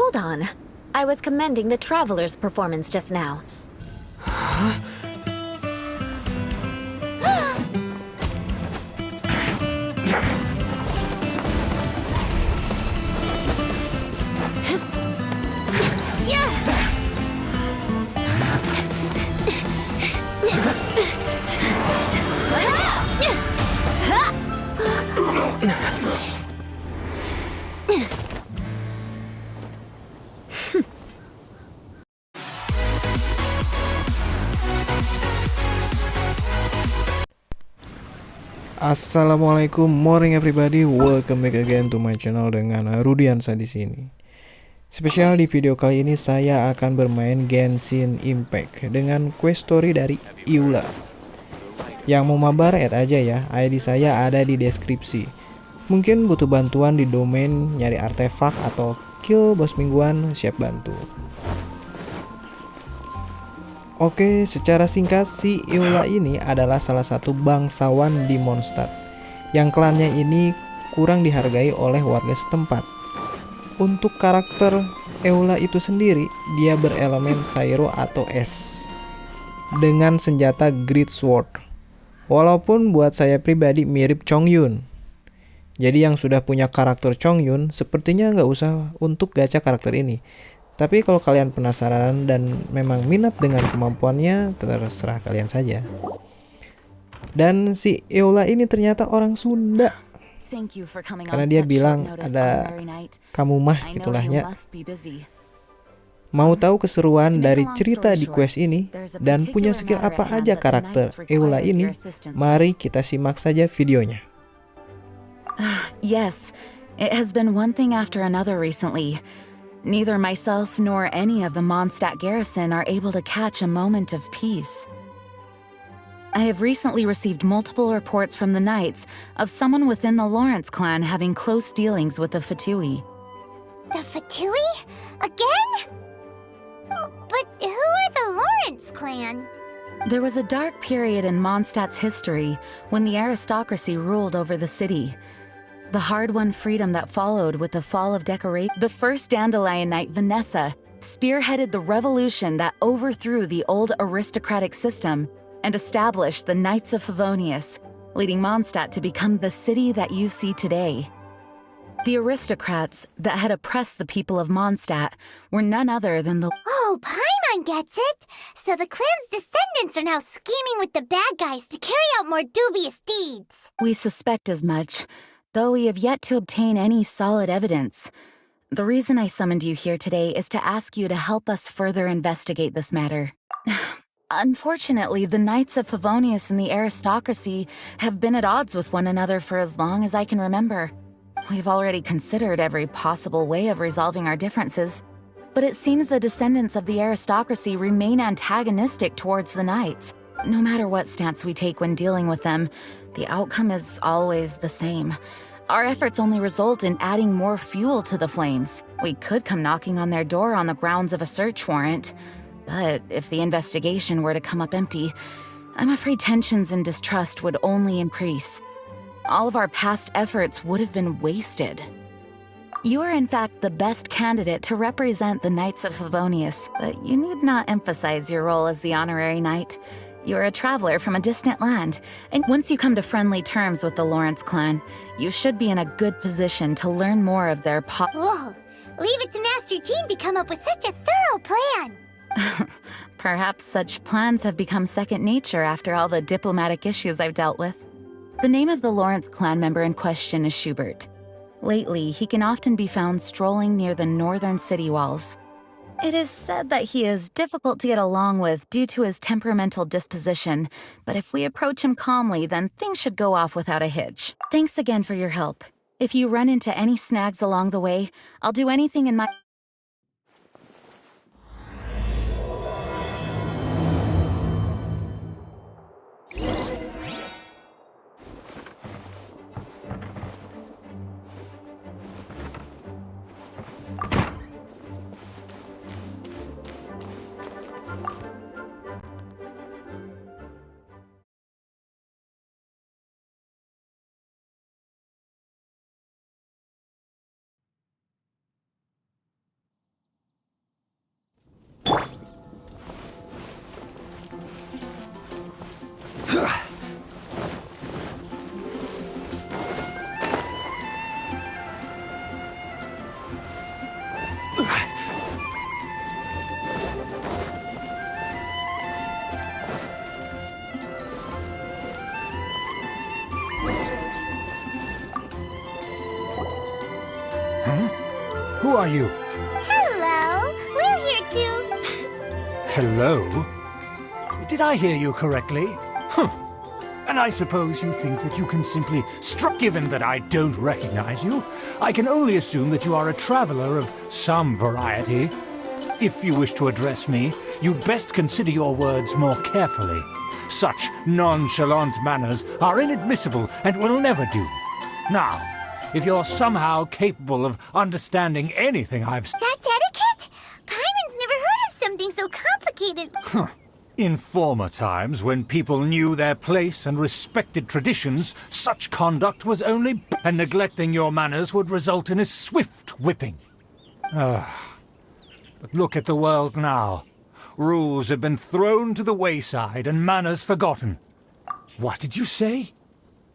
Hold on. I was commending the Traveler's performance just now. Assalamualaikum, morning everybody, welcome back again to my channel dengan Rudiansa di sini. Spesial di video kali ini saya akan bermain Genshin Impact dengan quest story dari Eula. Yang mau mabar add aja ya, ID saya ada di deskripsi. Mungkin butuh bantuan di domain nyari artefak atau kill bos mingguan, siap bantu. Oke, secara singkat, si Eula ini adalah salah satu bangsawan di mondstat, yang klannya ini kurang dihargai oleh warga setempat. Untuk karakter Eula itu sendiri, dia berelemen Sairo atau es, dengan senjata Great Sword. Walaupun buat saya pribadi mirip Chongyun. Jadi yang sudah punya karakter Chongyun, sepertinya nggak usah untuk gacha karakter ini. Tapi kalau kalian penasaran dan memang minat dengan kemampuannya, terserah kalian saja. Dan si Eula ini ternyata orang Sunda. Karena dia bilang ada kamu mah gitulahnya. Mau tahu keseruan dari cerita di quest ini dan punya skill apa aja karakter Eula ini? Mari kita simak saja videonya. Yes, it has been one thing after another recently. Neither myself nor any of the Mondstat garrison are able to catch a moment of peace. I have recently received multiple reports from the Knights of someone within the Lawrence clan having close dealings with the Fatui. The Fatui? Again? But who are the Lawrence clan? There was a dark period in Mondstat's history when the aristocracy ruled over the city. The hard-won freedom that followed with the fall of decoration. The first Dandelion Knight, Vanessa, spearheaded the revolution that overthrew the old aristocratic system and established the Knights of Favonius, leading Mondstadt to become the city that you see today. The aristocrats that had oppressed the people of Mondstadt were none other than the... Oh, Paimon gets it! So the clan's descendants are now scheming with the bad guys to carry out more dubious deeds! We suspect as much, though we have yet to obtain any solid evidence. The reason I summoned you here today is to ask you to help us further investigate this matter. Unfortunately, the Knights of Favonius and the aristocracy have been at odds with one another for as long as I can remember. We've already considered every possible way of resolving our differences, but it seems the descendants of the aristocracy remain antagonistic towards the Knights. No matter what stance we take when dealing with them, the outcome is always the same. Our efforts only result in adding more fuel to the flames. We could come knocking on their door on the grounds of a search warrant, but if the investigation were to come up empty, I'm afraid tensions and distrust would only increase. All of our past efforts would have been wasted. You are in fact the best candidate to represent the Knights of Favonius, but you need not emphasize your role as the honorary knight. You're a traveler from a distant land, and once you come to friendly terms with the Lawrence clan, you should be in a good position to learn more of their Whoa! Leave it to Master Jean to come up with such a thorough plan! Perhaps such plans have become second nature after all the diplomatic issues I've dealt with. The name of the Lawrence clan member in question is Schubert. Lately, he can often be found strolling near the northern city walls. It is said that he is difficult to get along with due to his temperamental disposition, but if we approach him calmly, then things should go off without a hitch. Thanks again for your help. If you run into any snags along the way, I'll do anything in my... Who are you? Hello, we're here to... Hello? Did I hear you correctly? Huh. And I suppose you think that you can simply Given that I don't recognize you, I can only assume that you are a traveler of some variety. If you wish to address me, you'd best consider your words more carefully. Such nonchalant manners are inadmissible and will never do. Now, if you're somehow capable of understanding anything I've said... That's etiquette? Paimon's never heard of something so complicated. In former times, when people knew their place and respected traditions, such conduct was only... and neglecting your manners would result in a swift whipping. But look at the world now. Rules have been thrown to the wayside and manners forgotten. What did you say?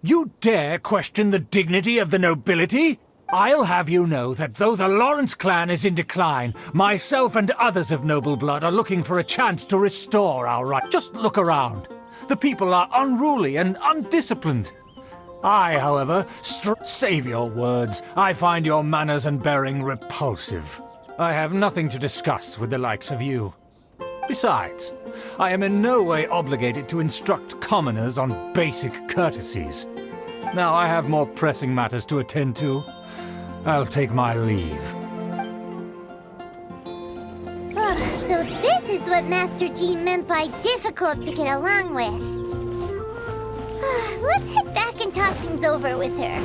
You dare question the dignity of the nobility? I'll have you know that though the Lawrence clan is in decline, myself and others of noble blood are looking for a chance to restore our right. Just look around. The people are unruly and undisciplined. I, however, save your words. I find your manners and bearing repulsive. I have nothing to discuss with the likes of you. Besides, I am in no way obligated to instruct commoners on basic courtesies. Now I have more pressing matters to attend to. I'll take my leave. So this is what Master G meant by difficult to get along with. Let's head back and talk things over with her.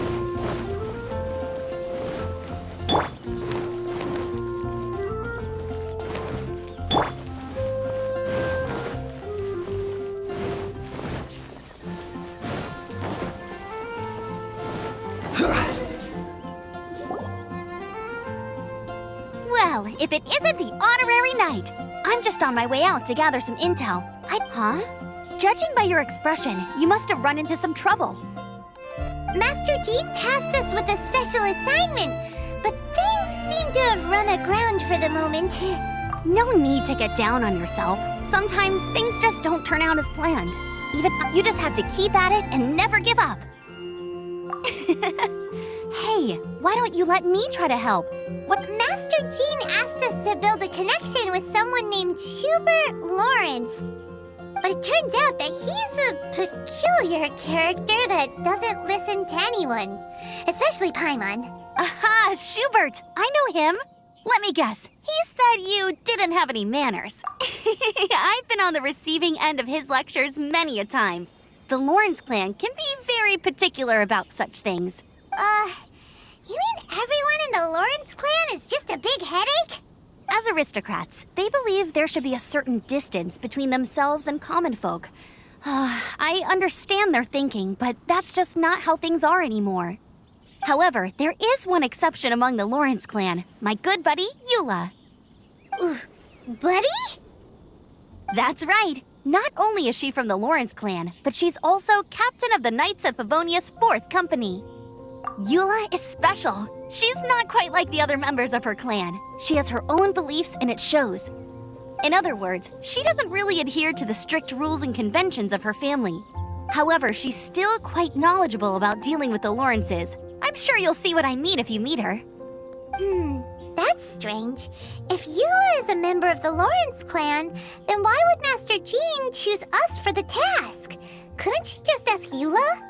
Well, if it isn't the honorary knight! I'm just on my way out to gather some intel. Huh? Judging by your expression, you must have run into some trouble. Master G tasked us with a special assignment, but things seem to have run aground for the moment. No need to get down on yourself. Sometimes things just don't turn out as planned. You just have to keep at it and never give up. Hey, why don't you let me try to help? Master Jean asked us to build a connection with someone named Schubert Lawrence. But it turns out that he's a peculiar character that doesn't listen to anyone, especially Paimon. Aha, Schubert! I know him. Let me guess. He said you didn't have any manners. I've been on the receiving end of his lectures many a time. The Lawrence clan can be very particular about such things. You mean everyone in the Lawrence clan is just a big headache? As aristocrats, they believe there should be a certain distance between themselves and common folk. I understand their thinking, but that's just not how things are anymore. However, there is one exception among the Lawrence clan, my good buddy, Eula. Buddy? That's right. Not only is she from the Lawrence clan, but she's also captain of the Knights of Favonia's 4th Company. Eula is special. She's not quite like the other members of her clan. She has her own beliefs and it shows. In other words, she doesn't really adhere to the strict rules and conventions of her family. However, she's still quite knowledgeable about dealing with the Lawrences. I'm sure you'll see what I mean if you meet her. That's strange. If Eula is a member of the Lawrence clan, then why would Master Jean choose us for the task? Couldn't she just ask Eula?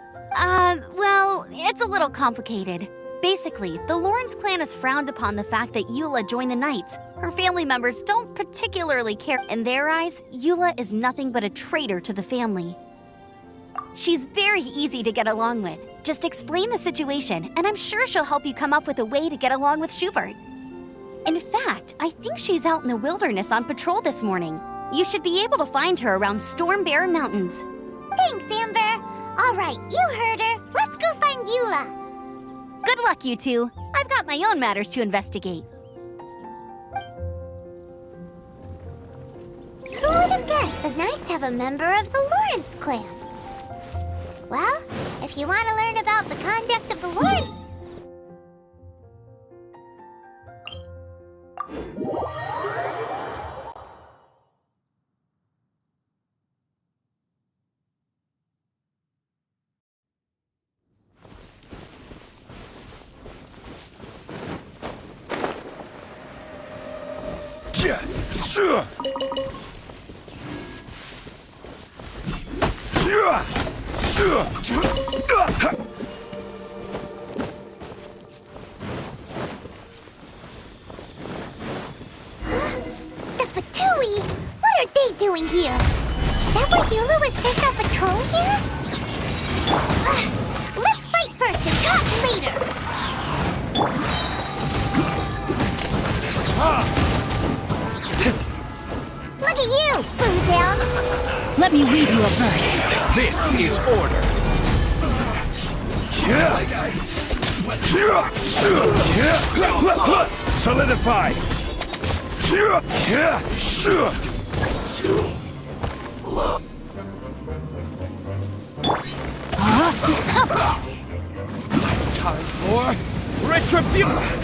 Well, it's a little complicated. Basically, the Lawrence clan has frowned upon the fact that Eula joined the Knights. Her family members don't particularly care. In their eyes, Eula is nothing but a traitor to the family. She's very easy to get along with. Just explain the situation, and I'm sure she'll help you come up with a way to get along with Schubert. In fact, I think she's out in the wilderness on patrol this morning. You should be able to find her around Storm Bear Mountains. Thanks, Amber. All right, you heard her. Let's go find Eula. Good luck, you two. I've got my own matters to investigate. Who would have guessed the Knights have a member of the Lawrence clan? Well, if you want to learn about the conduct of the Lawrence... The Fatui? What are they doing here? Is that why Eula was sent on patrol here? Let's fight first and talk later! Look at you, Boozle! Let me read you a verse. This is order. Solidify! Time for retribution.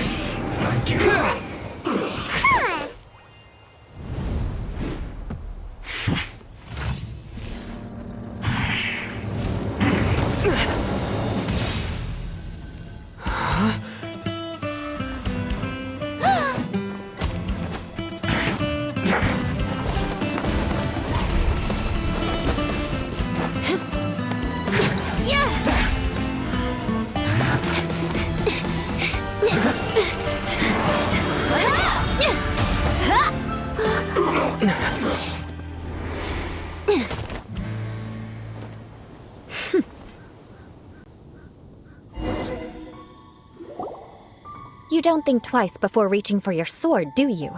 You don't think twice before reaching for your sword, do you?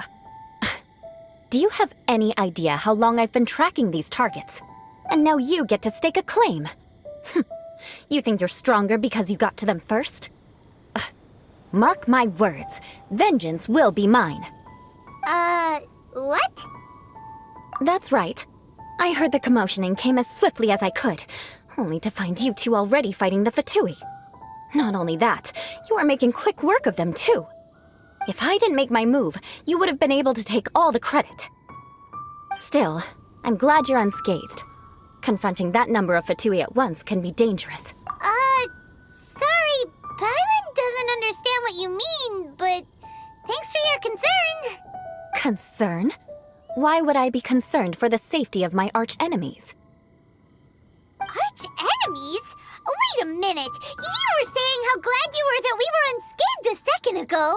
Do you have any idea how long I've been tracking these targets? And now you get to stake a claim. You think you're stronger because you got to them first? Mark my words, vengeance will be mine. What? That's right. I heard the commotion and came as swiftly as I could, only to find you two already fighting the Fatui. Not only that, you are making quick work of them too. If I didn't make my move, you would have been able to take all the credit. Still, I'm glad you're unscathed. Confronting that number of Fatui at once can be dangerous. Sorry, Paimon doesn't understand what you mean, but thanks for your concern. Concern? Why would I be concerned for the safety of my arch-enemies? Arch-enemies? Wait a minute! You were saying how glad you were that we were unscathed a second ago!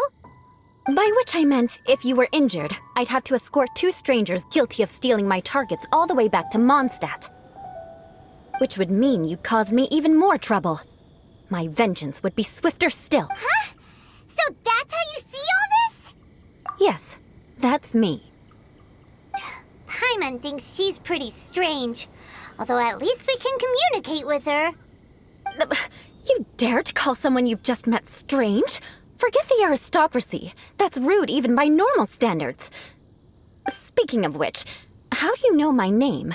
By which I meant, if you were injured, I'd have to escort two strangers guilty of stealing my targets all the way back to Mondstat. Which would mean you'd cause me even more trouble. My vengeance would be swifter still. Huh? So that's how you see all this? Yes, that's me. Paimon thinks she's pretty strange. Although at least we can communicate with her. You dare to call someone you've just met strange? Forget the aristocracy. That's rude even by normal standards. Speaking of which, how do you know my name?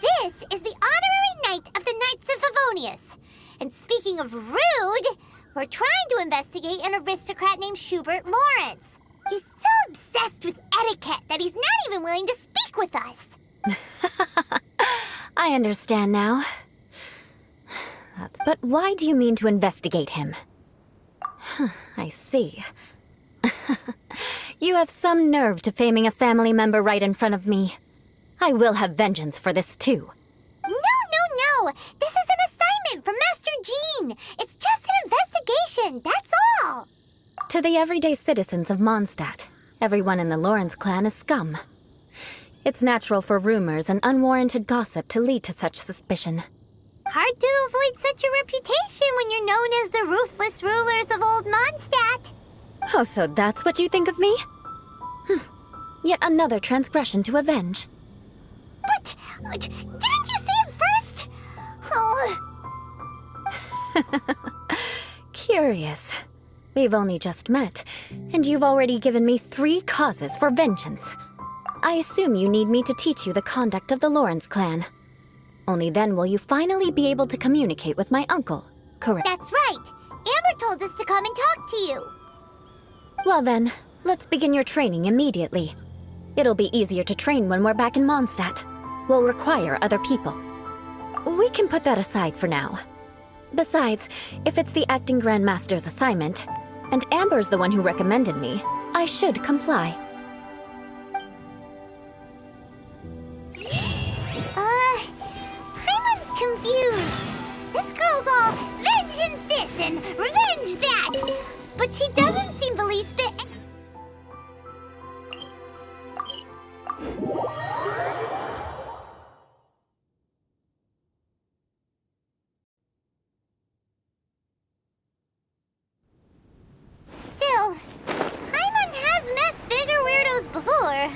This is the honorary knight of the Knights of Favonius. And speaking of rude, we're trying to investigate an aristocrat named Schubert Lawrence. He's so obsessed with etiquette that he's not even willing to speak with us. I understand now. But why do you mean to investigate him? I see. You have some nerve to faming a family member right in front of me. I will have vengeance for this too. No. This is an assignment from Master Jean. It's just an investigation, that's all. To the everyday citizens of Mondstadt, everyone in the Lawrence clan is scum. It's natural for rumors and unwarranted gossip to lead to such suspicion. Hard to avoid such a reputation when you're known as the ruthless rulers of Old Mondstadt. Oh, so that's what you think of me? Yet another transgression to avenge. But didn't you say it first? Oh. Curious. We've only just met, and you've already given me 3 causes for vengeance. I assume you need me to teach you the conduct of the Lawrence clan. Only then will you finally be able to communicate with my uncle, correct? That's right. Amber told us to come and talk to you. Well then, let's begin your training immediately. It'll be easier to train when we're back in Mondstadt. We'll require other people. We can put that aside for now. Besides, if it's the acting Grandmaster's assignment, and Amber's the one who recommended me, I should comply. She doesn't seem the least bit... Still, Paimon has met bigger weirdos before.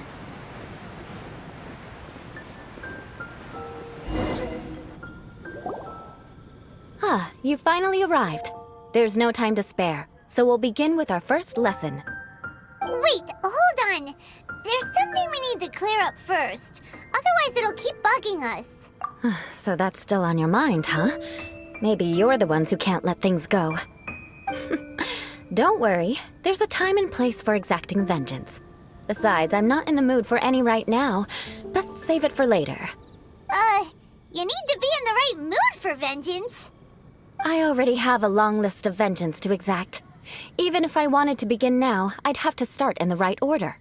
Ah, you finally arrived. There's no time to spare, so we'll begin with our first lesson. Wait, hold on. There's something we need to clear up first. Otherwise it'll keep bugging us. So that's still on your mind, huh? Maybe you're the ones who can't let things go. Don't worry, there's a time and place for exacting vengeance. Besides, I'm not in the mood for any right now. Best save it for later. You need to be in the right mood for vengeance. I already have a long list of vengeance to exact. Even if I wanted to begin now, I'd have to start in the right order.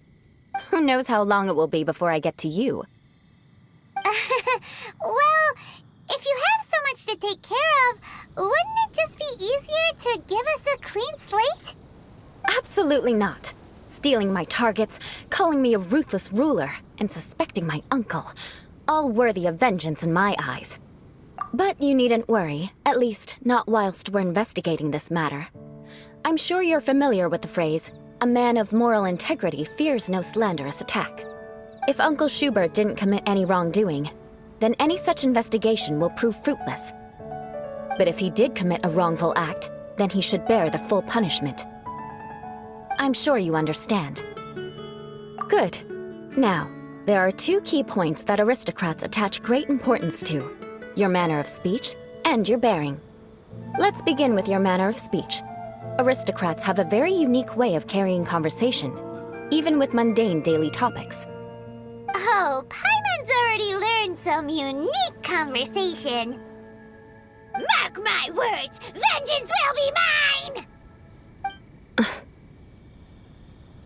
Who knows how long it will be before I get to you? Well, if you have so much to take care of, wouldn't it just be easier to give us a clean slate? Absolutely not. Stealing my targets, calling me a ruthless ruler, and suspecting my uncle. All worthy of vengeance in my eyes. But you needn't worry, at least not whilst we're investigating this matter. I'm sure you're familiar with the phrase, a man of moral integrity fears no slanderous attack. If Uncle Schubert didn't commit any wrongdoing, then any such investigation will prove fruitless. But if he did commit a wrongful act, then he should bear the full punishment. I'm sure you understand. Good. Now, there are two key points that aristocrats attach great importance to. Your manner of speech, and your bearing. Let's begin with your manner of speech. Aristocrats have a very unique way of carrying conversation, even with mundane daily topics. Oh, Paimon's already learned some unique conversation. Mark my words, vengeance will be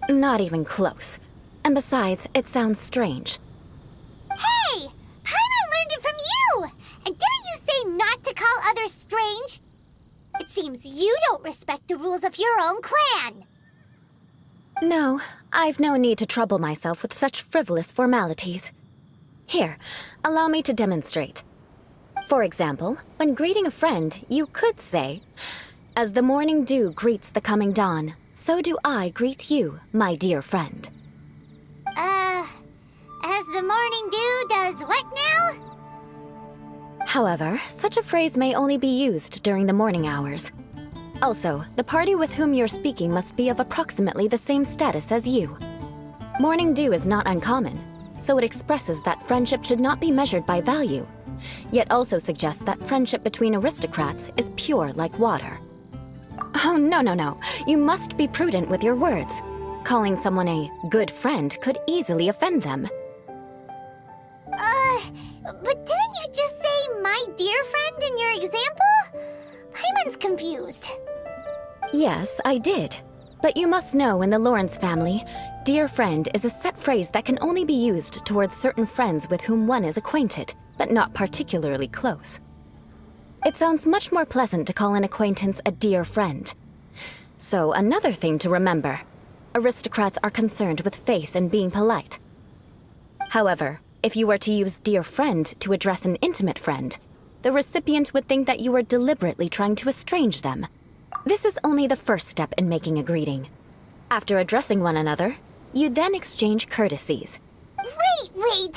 mine! Not even close. And besides, it sounds strange. Hey! Paimon learned it from you! And didn't you say not to call others strange? It seems you don't respect the rules of your own clan. No, I've no need to trouble myself with such frivolous formalities. Here, allow me to demonstrate. For example, when greeting a friend, you could say, "As the morning dew greets the coming dawn, so do I greet you, my dear friend." As the morning dew does what now? However, such a phrase may only be used during the morning hours. Also, the party with whom you're speaking must be of approximately the same status as you. Morning dew is not uncommon, so it expresses that friendship should not be measured by value, yet also suggests that friendship between aristocrats is pure like water. Oh, no. You must be prudent with your words. Calling someone a good friend could easily offend them. But didn't you just say my dear friend in your example? Paimon's confused. Yes, I did. But you must know in the Lawrence family, dear friend is a set phrase that can only be used towards certain friends with whom one is acquainted, but not particularly close. It sounds much more pleasant to call an acquaintance a dear friend. So another thing to remember, aristocrats are concerned with face and being polite. However, if you were to use dear friend to address an intimate friend, the recipient would think that you were deliberately trying to estrange them. This is only the first step in making a greeting. After addressing one another, you then exchange courtesies. Wait.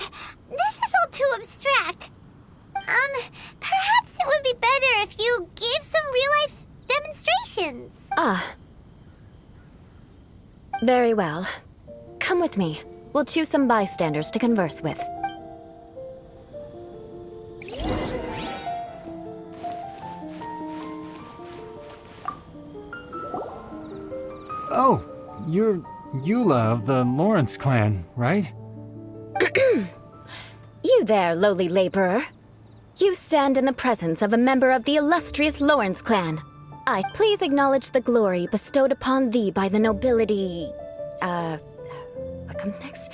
This is all too abstract. Perhaps it would be better if you gave some real-life demonstrations. Very well. Come with me. We'll choose some bystanders to converse with. Oh, you're Eula of the Lawrence clan, right? You there, lowly laborer. You stand in the presence of a member of the illustrious Lawrence clan. Please acknowledge the glory bestowed upon thee by the nobility... What comes next?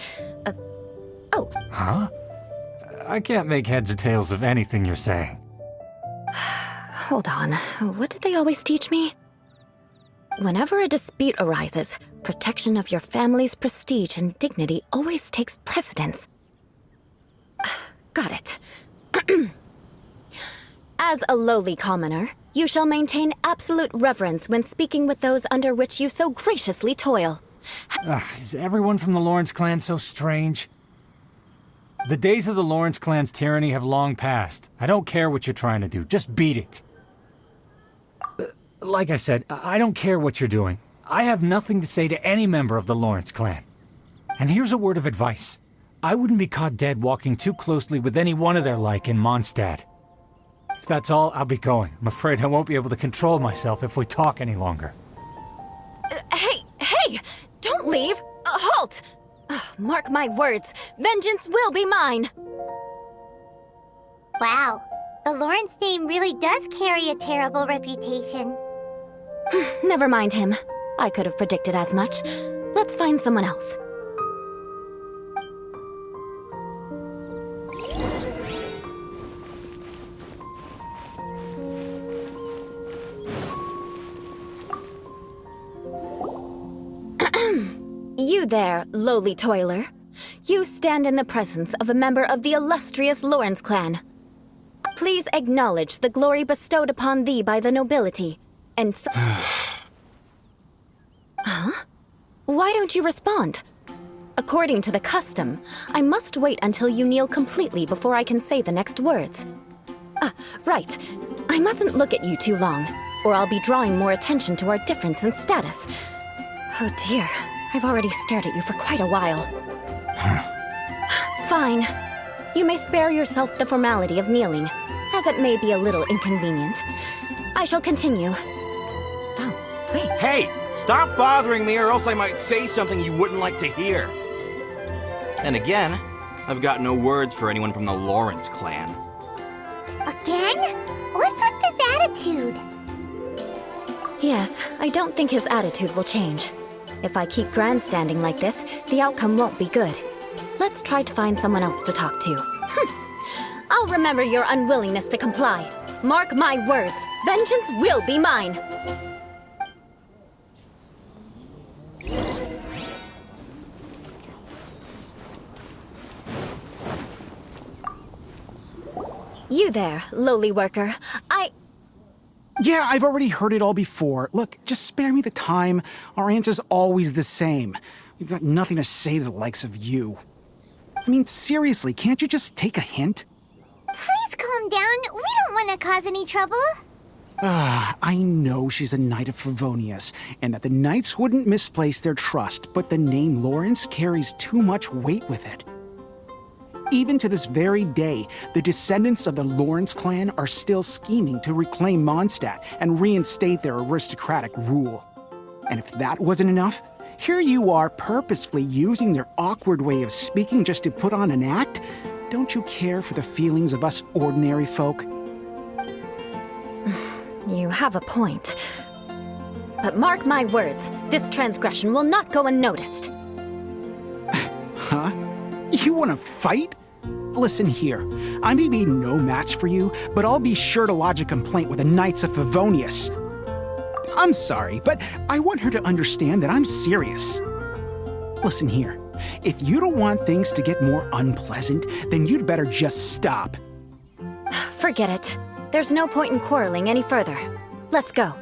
Huh? I can't make heads or tails of anything you're saying. Hold on. What did they always teach me? Whenever a dispute arises, protection of your family's prestige and dignity always takes precedence. Got it. As a lowly commoner, you shall maintain absolute reverence when speaking with those under which you so graciously toil. Is everyone from the Lawrence clan so strange? The days of the Lawrence clan's tyranny have long passed. I don't care what you're trying to do. Just beat it. Like I said, I don't care what you're doing. I have nothing to say to any member of the Lawrence clan. And here's a word of advice. I wouldn't be caught dead walking too closely with any one of their like in Mondstadt. If that's all, I'll be going. I'm afraid I won't be able to control myself if we talk any longer. Hey! Don't leave! Halt! Mark my words, vengeance will be mine! Wow, the Lawrence name really does carry a terrible reputation. Never mind him. I could have predicted as much. Let's find someone else. You there, lowly toiler. You stand in the presence of a member of the illustrious Lawrence clan. Please acknowledge the glory bestowed upon thee by the nobility, and Huh? Why don't you respond? According to the custom, I must wait until you kneel completely before I can say the next words. Right. I mustn't look at you too long, or I'll be drawing more attention to our difference in status. Oh dear, I've already stared at you for quite a while. Fine. You may spare yourself the formality of kneeling, as it may be a little inconvenient. I shall continue. Oh, wait. Hey! Stop bothering me or else I might say something you wouldn't like to hear. And again, I've got no words for anyone from the Lawrence clan. Again? What's with this attitude? Yes, I don't think his attitude will change. If I keep grandstanding like this, the outcome won't be good. Let's try to find someone else to talk to. I'll remember your unwillingness to comply. Mark my words, vengeance will be mine. You there, lowly worker. Yeah, I've already heard it all before. Look, just spare me the time. Our answer's always the same. We've got nothing to say to the likes of you. I mean, seriously, can't you just take a hint? Please calm down. We don't want to cause any trouble. I know she's a Knight of Favonius, and that the Knights wouldn't misplace their trust, but the name Lawrence carries too much weight with it. Even to this very day, the descendants of the Lawrence clan are still scheming to reclaim Mondstadt and reinstate their aristocratic rule. And if that wasn't enough, here you are purposefully using their awkward way of speaking just to put on an act? Don't you care for the feelings of us ordinary folk? You have a point. But mark my words, this transgression will not go unnoticed. Huh? You want to fight? Listen here, I may be no match for you, but I'll be sure to lodge a complaint with the Knights of Favonius. I'm sorry, but I want her to understand that I'm serious. Listen here, if you don't want things to get more unpleasant, then you'd better just stop. Forget it. There's no point in quarreling any further. Let's go.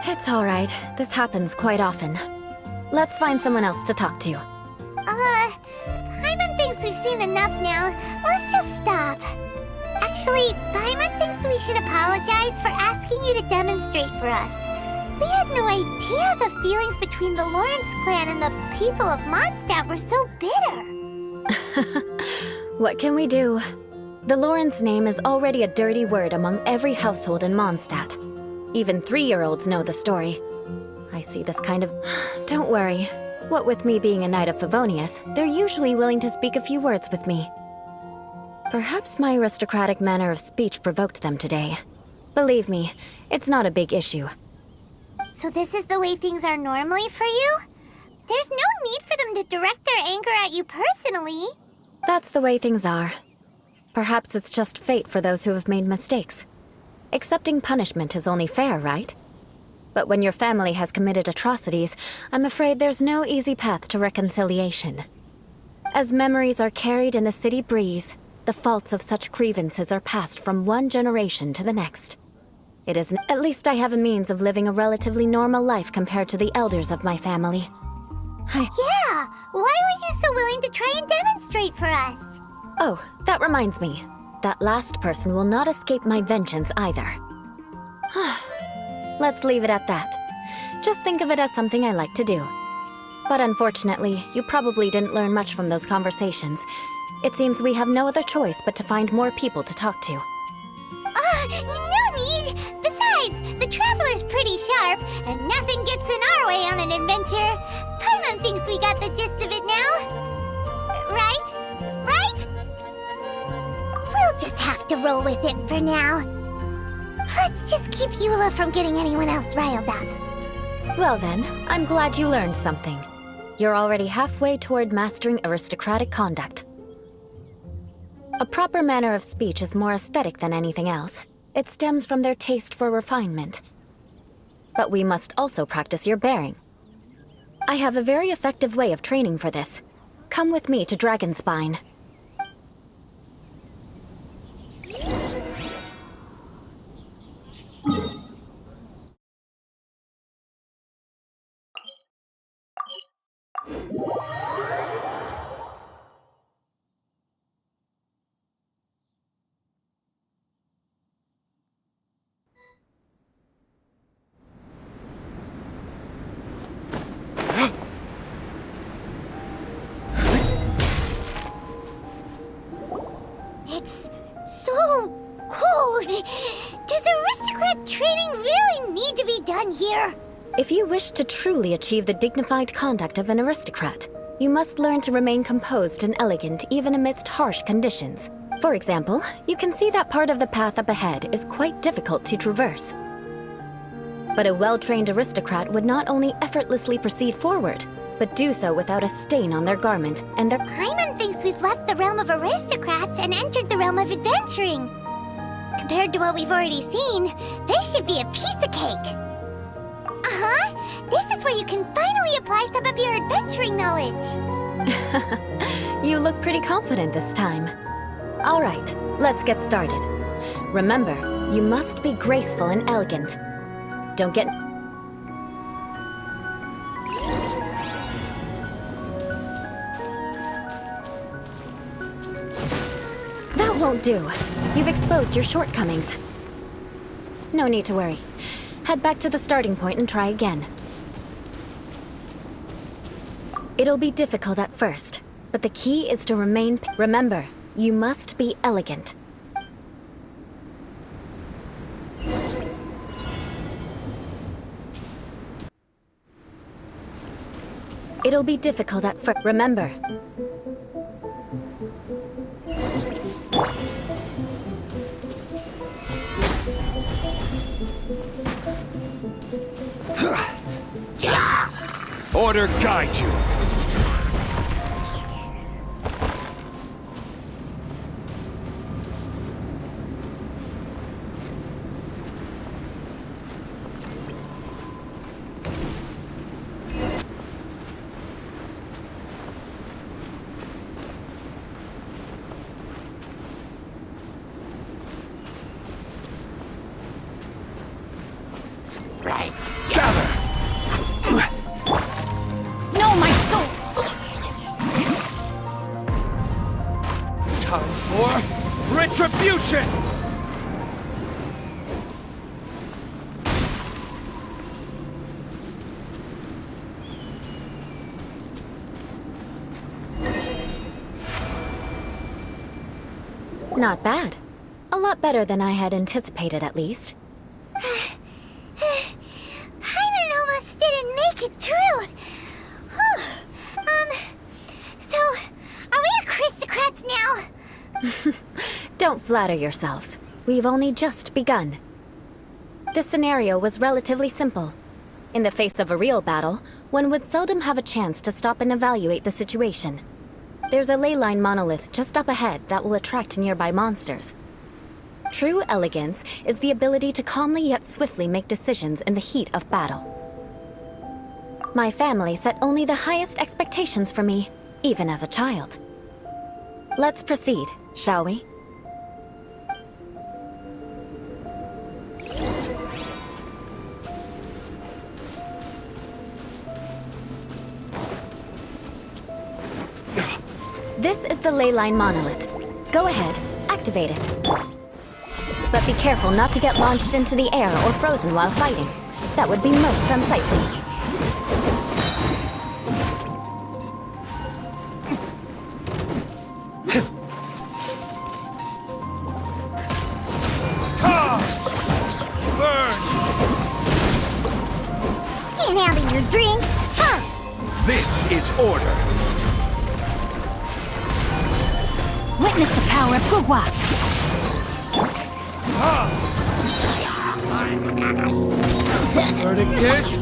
It's all right. This happens quite often. Let's find someone else to talk to. Paimon thinks we've seen enough now. Let's just stop. Actually, Paimon thinks we should apologize for asking you to demonstrate for us. We had no idea the feelings between the Lawrence clan and the people of Mondstadt were so bitter. What can we do? The Lawrence name is already a dirty word among every household in Mondstadt. Even 3-year-olds know the story. I see this kind of... Don't worry. What with me being a Knight of Favonius, they're usually willing to speak a few words with me. Perhaps my aristocratic manner of speech provoked them today. Believe me, it's not a big issue. So this is the way things are normally for you? There's no need for them to direct their anger at you personally. That's the way things are. Perhaps it's just fate for those who have made mistakes. Accepting punishment is only fair, right? But when your family has committed atrocities, I'm afraid there's no easy path to reconciliation. As memories are carried in the city breeze, the faults of such grievances are passed from one generation to the next. It is at least I have a means of living a relatively normal life compared to the elders of my family. Yeah! Why were you so willing to try and demonstrate for us? Oh, that reminds me. That last person will not escape my vengeance either. Let's leave it at that. Just think of it as something I like to do. But unfortunately, you probably didn't learn much from those conversations. It seems we have no other choice but to find more people to talk to. No need! Besides, the Traveler's pretty sharp, and nothing gets in our way on an adventure. Paimon thinks we got the gist of it now. Right? Right? We'll just have to roll with it for now. Let's just keep Eula from getting anyone else riled up. Well then, I'm glad you learned something. You're already halfway toward mastering aristocratic conduct. A proper manner of speech is more aesthetic than anything else. It stems from their taste for refinement. But we must also practice your bearing. I have a very effective way of training for this. Come with me to Dragonspine. It's so cold. Does aristocrat training really need to be done here? If you wish to truly achieve the dignified conduct of an aristocrat, you must learn to remain composed and elegant even amidst harsh conditions. For example, you can see that part of the path up ahead is quite difficult to traverse. But a well-trained aristocrat would not only effortlessly proceed forward, but do so without a stain on their garment and their— Paimon thinks we've left the realm of aristocrats and entered the realm of adventuring. Compared to what we've already seen, this should be a piece of cake. This is where you can finally apply some of your adventuring knowledge. You look pretty confident this time. All right, let's get started. Remember, you must be graceful and elegant. Don't get— That won't do. You've exposed your shortcomings. No need to worry. Head back to the starting point and try again. It'll be difficult at first, but the key is to remain— Remember, you must be elegant. It'll be difficult at first. Remember. Order guide you. Retribution! Not bad. A lot better than I had anticipated, at least. Paimon almost didn't make it through. So, are we aristocrats now? Don't flatter yourselves. We've only just begun. This scenario was relatively simple. In the face of a real battle, one would seldom have a chance to stop and evaluate the situation. There's a ley line monolith just up ahead that will attract nearby monsters. True elegance is the ability to calmly yet swiftly make decisions in the heat of battle. My family set only the highest expectations for me, even as a child. Let's proceed, shall we? This is the ley line monolith. Go ahead, activate it. But be careful not to get launched into the air or frozen while fighting. That would be most unsightly. Can't have your drink, huh? This is order. Witness the power of Gugwa! Verticus.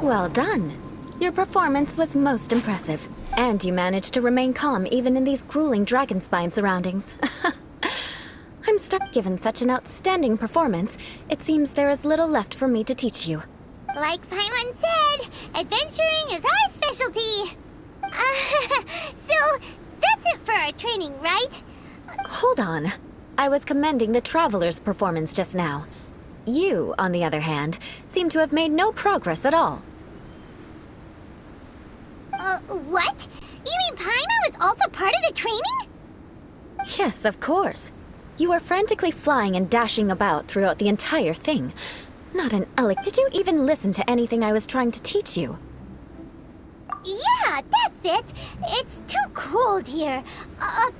Well done. Your performance was most impressive. And you managed to remain calm even in these grueling dragon spine surroundings. I'm stuck. Given such an outstanding performance, it seems there is little left for me to teach you. Like Paimon said, adventuring is our specialty. So, that's it for our training, right? Hold on. I was commending the Traveler's performance just now. You, on the other hand, seem to have made no progress at all. What? You mean Paimon was also part of the training? Yes, of course. You were frantically flying and dashing about throughout the entire thing. Not an Alec. Did you even listen to anything I was trying to teach you? Yeah, that's it. It's too cold here.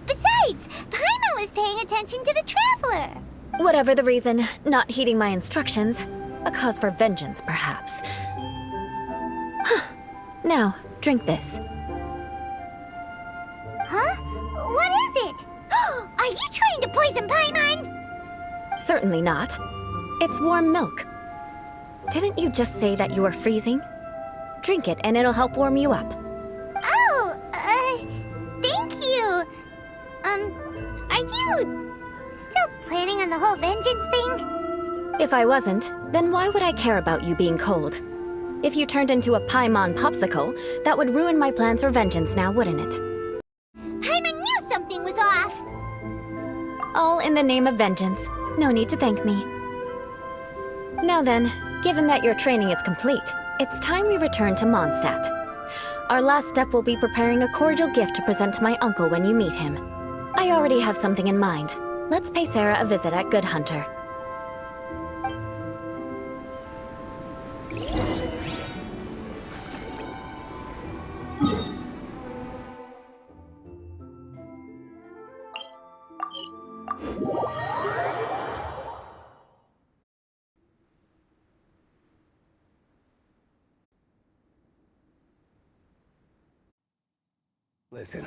Besides, Paimon was paying attention to the Traveler. Whatever the reason, not heeding my instructions. A cause for vengeance, perhaps. Now, drink this. Huh? What is it? Are you trying to poison Paimon? Certainly not. It's warm milk. Didn't you just say that you were freezing? Drink it and it'll help warm you up. Oh, thank you. Are you still planning on the whole vengeance thing? If I wasn't, then why would I care about you being cold? If you turned into a Paimon popsicle, that would ruin my plans for vengeance now, wouldn't it? Paimon knew something was off. All in the name of vengeance. No need to thank me. Now then, given that your training is complete, it's time we return to Mondstadt. Our last step will be preparing a cordial gift to present to my uncle when you meet him. I already have something in mind. Let's pay Sarah a visit at Good Hunter. Listen,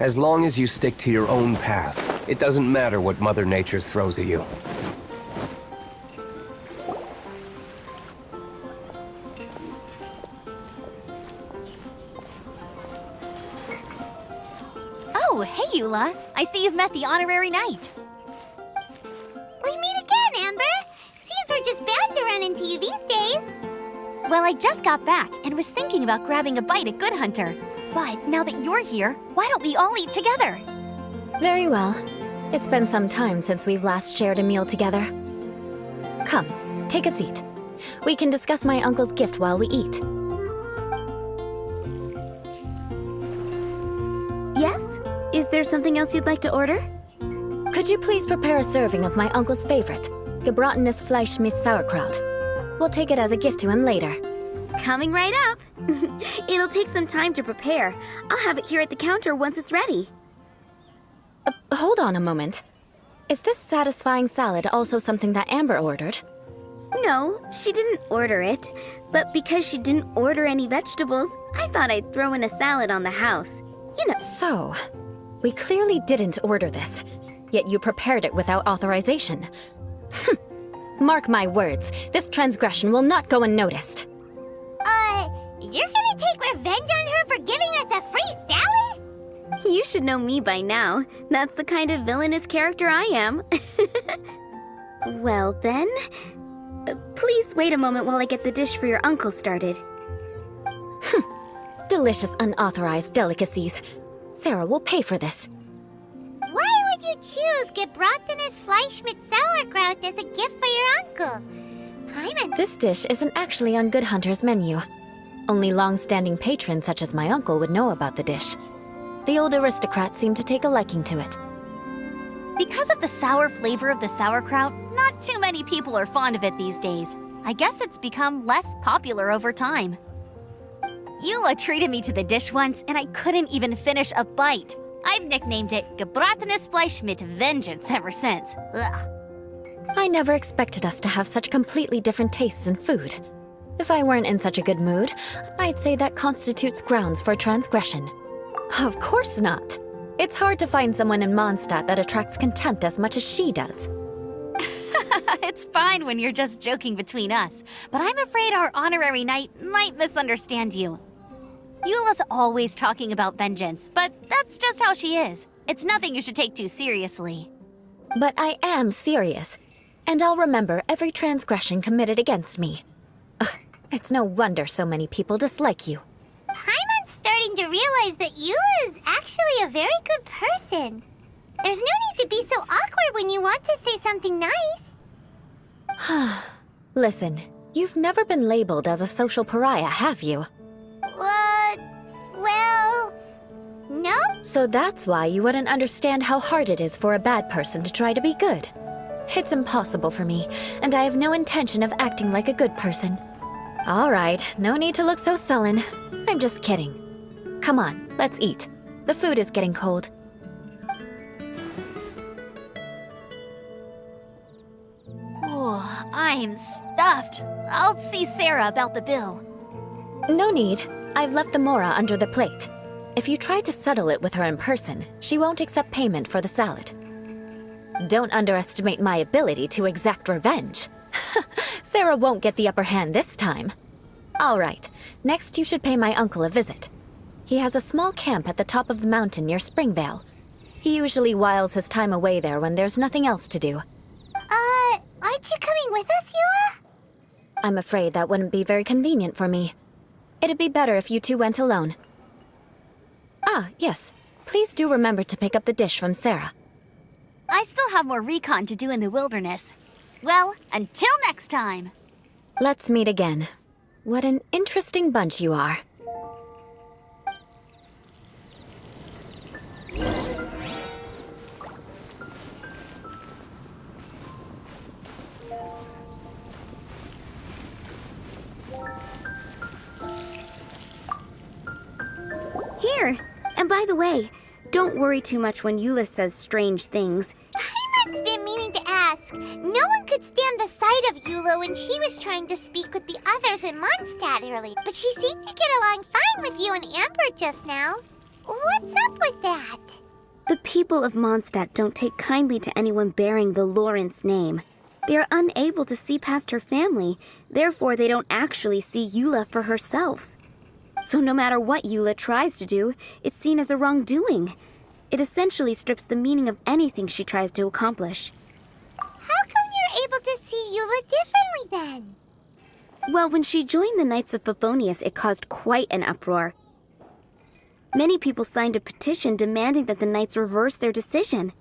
as long as you stick to your own path, it doesn't matter what Mother Nature throws at you. Oh, hey, Eula. I see you've met the honorary knight. We meet again, Amber. Seems we're just bound to run into you these days. Well, I just got back and was thinking about grabbing a bite at Good Hunter. But now that you're here, why don't we all eat together? Very well. It's been some time since we've last shared a meal together. Come, take a seat. We can discuss my uncle's gift while we eat. Yes? Is there something else you'd like to order? Could you please prepare a serving of my uncle's favorite, gebratenes Fleisch mit Sauerkraut? We'll take it as a gift to him later. Coming right up. It'll take some time to prepare. I'll have it here at the counter once it's ready. Hold on a moment. Is this satisfying salad also something that Amber ordered? No, she didn't order it. But because she didn't order any vegetables, I thought I'd throw in a salad on the house. You know. So, we clearly didn't order this, yet you prepared it without authorization. Mark my words, this transgression will not go unnoticed. You're gonna take revenge on her for giving us a free salad? You should know me by now. That's the kind of villainous character I am. Well then, please wait a moment while I get the dish for your uncle started. Delicious unauthorized delicacies. Sarah will pay for this. Why would you choose gebratenes Fleisch mit Sauerkraut as a gift for your uncle? This dish isn't actually on Good Hunter's menu. Only long-standing patrons such as my uncle would know about the dish. The old aristocrat seemed to take a liking to it. Because of the sour flavor of the sauerkraut, not too many people are fond of it these days. I guess it's become less popular over time. Eula treated me to the dish once, and I couldn't even finish a bite. I've nicknamed it gebratenes Fleisch mit Vengeance ever since. Ugh. I never expected us to have such completely different tastes in food. If I weren't in such a good mood, I'd say that constitutes grounds for transgression. Of course not. It's hard to find someone in Mondstadt that attracts contempt as much as she does. It's fine when you're just joking between us, but I'm afraid our honorary knight might misunderstand you. Eula's always talking about vengeance, but that's just how she is. It's nothing you should take too seriously. But I am serious, and I'll remember every transgression committed against me. Ugh, it's no wonder so many people dislike you. Paimon's starting to realize that Eula is actually a very good person. There's no need to be so awkward when you want to say something nice. Listen, you've never been labeled as a social pariah, have you? Well, no. So that's why you wouldn't understand how hard it is for a bad person to try to be good. It's impossible for me, and I have no intention of acting like a good person. All right, no need to look so sullen. I'm just kidding. Come on, let's eat. The food is getting cold. Oh, I'm stuffed. I'll see Sarah about the bill. No need. I've left the mora under the plate. If you try to settle it with her in person, she won't accept payment for the salad. Don't underestimate my ability to exact revenge. Sarah won't get the upper hand this time. All right, next you should pay my uncle a visit. He has a small camp at the top of the mountain near Springvale. He usually whiles his time away there when there's nothing else to do. Aren't you coming with us, Eula? I'm afraid that wouldn't be very convenient for me. It'd be better if you two went alone. Ah, yes. Please do remember to pick up the dish from Sarah. I still have more recon to do in the wilderness. Well, until next time. Let's meet again. What an interesting bunch you are. Here. And by the way, don't worry too much when Eula says strange things. Paimon's been meaning to ask. No one could stand the sight of Eula when she was trying to speak with the others in Mondstadt earlier, but she seemed to get along fine with you and Amber just now. What's up with that? The people of Mondstadt don't take kindly to anyone bearing the Lawrence name. They are unable to see past her family, therefore they don't actually see Eula for herself. So no matter what Eula tries to do, it's seen as a wrongdoing. It essentially strips the meaning of anything she tries to accomplish. How come you're able to see Eula differently then? Well, when she joined the Knights of Favonius, it caused quite an uproar. Many people signed a petition demanding that the Knights reverse their decision.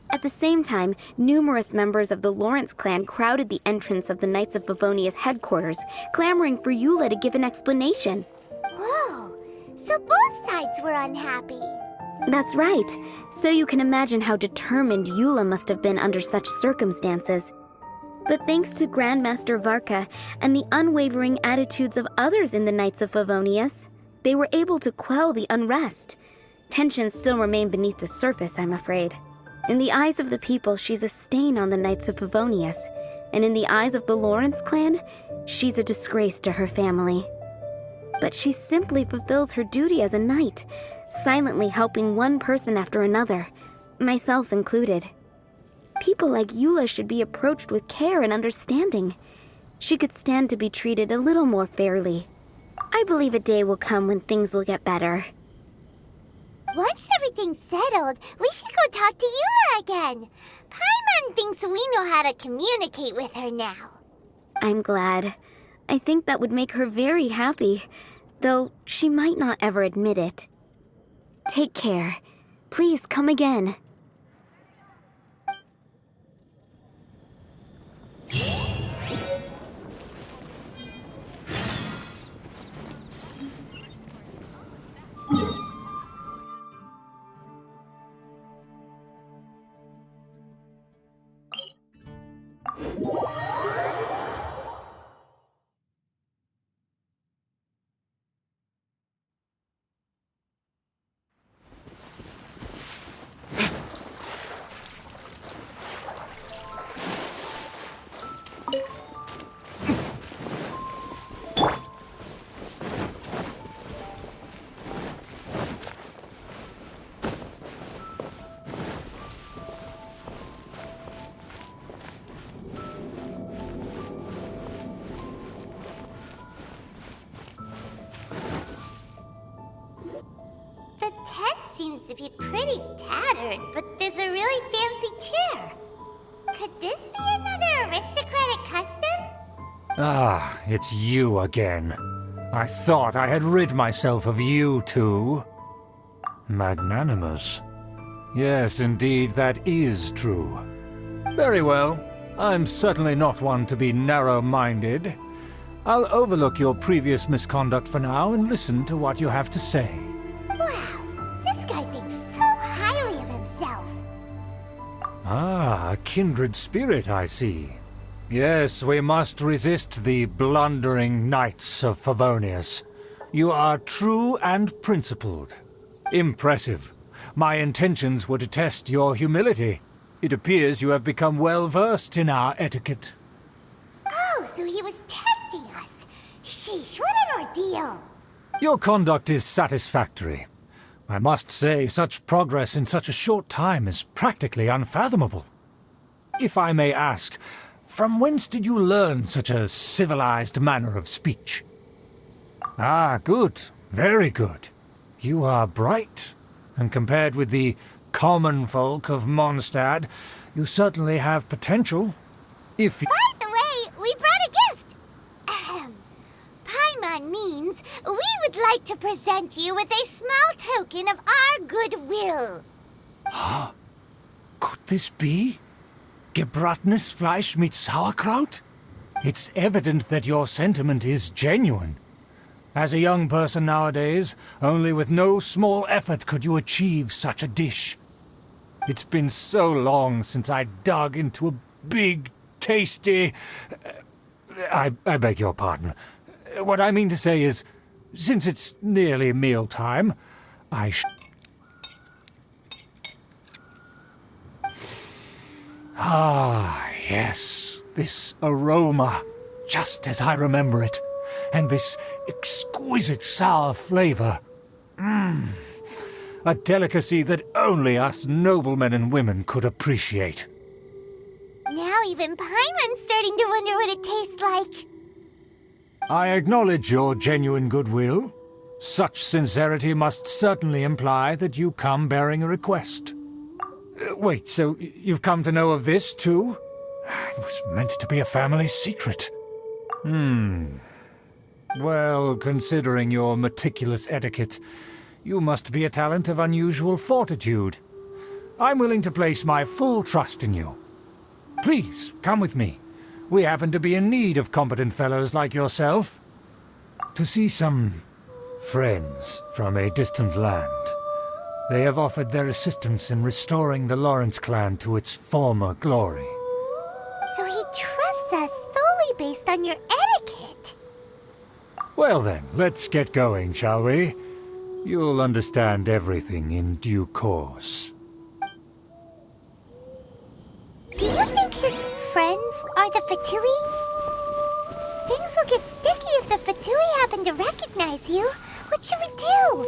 At the same time, numerous members of the Lawrence clan crowded the entrance of the Knights of Favonius headquarters, clamoring for Eula to give an explanation. Whoa, so both sides were unhappy. That's right. So you can imagine how determined Eula must have been under such circumstances. But thanks to Grandmaster Varka and the unwavering attitudes of others in the Knights of Favonius, they were able to quell the unrest. Tensions still remain beneath the surface, I'm afraid. In the eyes of the people, she's a stain on the Knights of Favonius, and in the eyes of the Lawrence clan, she's a disgrace to her family. But she simply fulfills her duty as a knight, silently helping one person after another, myself included. People like Eula should be approached with care and understanding. She could stand to be treated a little more fairly. I believe a day will come when things will get better. Once everything's settled, we should go talk to Eula again. Paimon thinks we know how to communicate with her now. I'm glad. I think that would make her very happy, though she might not ever admit it. Take care. Please come again. Seems to be pretty tattered, but there's a really fancy chair. Could this be another aristocratic custom? Ah, it's you again. I thought I had rid myself of you two. Magnanimous. Yes, indeed, that is true. Very well. I'm certainly not one to be narrow-minded. I'll overlook your previous misconduct for now and listen to what you have to say. Ah, a kindred spirit, I see. Yes, we must resist the blundering knights of Favonius. You are true and principled. Impressive. My intentions were to test your humility. It appears you have become well-versed in our etiquette. Oh, so he was testing us. Sheesh, what an ordeal. Your conduct is satisfactory. I must say, such progress in such a short time is practically unfathomable. If I may ask, from whence did you learn such a civilized manner of speech? Ah, good. Very good. You are bright, and compared with the common folk of Mondstadt, you certainly have potential. If you... By the way, we brought a gift! Paimon means we would like to present you with a small token of our goodwill. Huh? Could this be? Gebratenes Fleisch mit Sauerkraut? It's evident that your sentiment is genuine. As a young person nowadays, only with no small effort could you achieve such a dish. It's been so long since I dug into a big, tasty... I beg your pardon. What I mean to say is, since it's nearly mealtime, I Ah, yes, this aroma, just as I remember it, and this exquisite sour flavor. A delicacy that only us noblemen and women could appreciate. Now even Paimon's starting to wonder what it tastes like. I acknowledge your genuine goodwill. Such sincerity must certainly imply that you come bearing a request. Wait, so you've come to know of this, too? It was meant to be a family secret. Well, considering your meticulous etiquette, you must be a talent of unusual fortitude. I'm willing to place my full trust in you. Please, come with me. We happen to be in need of competent fellows like yourself. To see some friends from a distant land. They have offered their assistance in restoring the Lawrence clan to its former glory. So he trusts us solely based on your etiquette. Well then, let's get going, shall we? You'll understand everything in due course. Do you think his friends are the Fatui? Things will get sticky if the Fatui happen to recognize you. What should we do?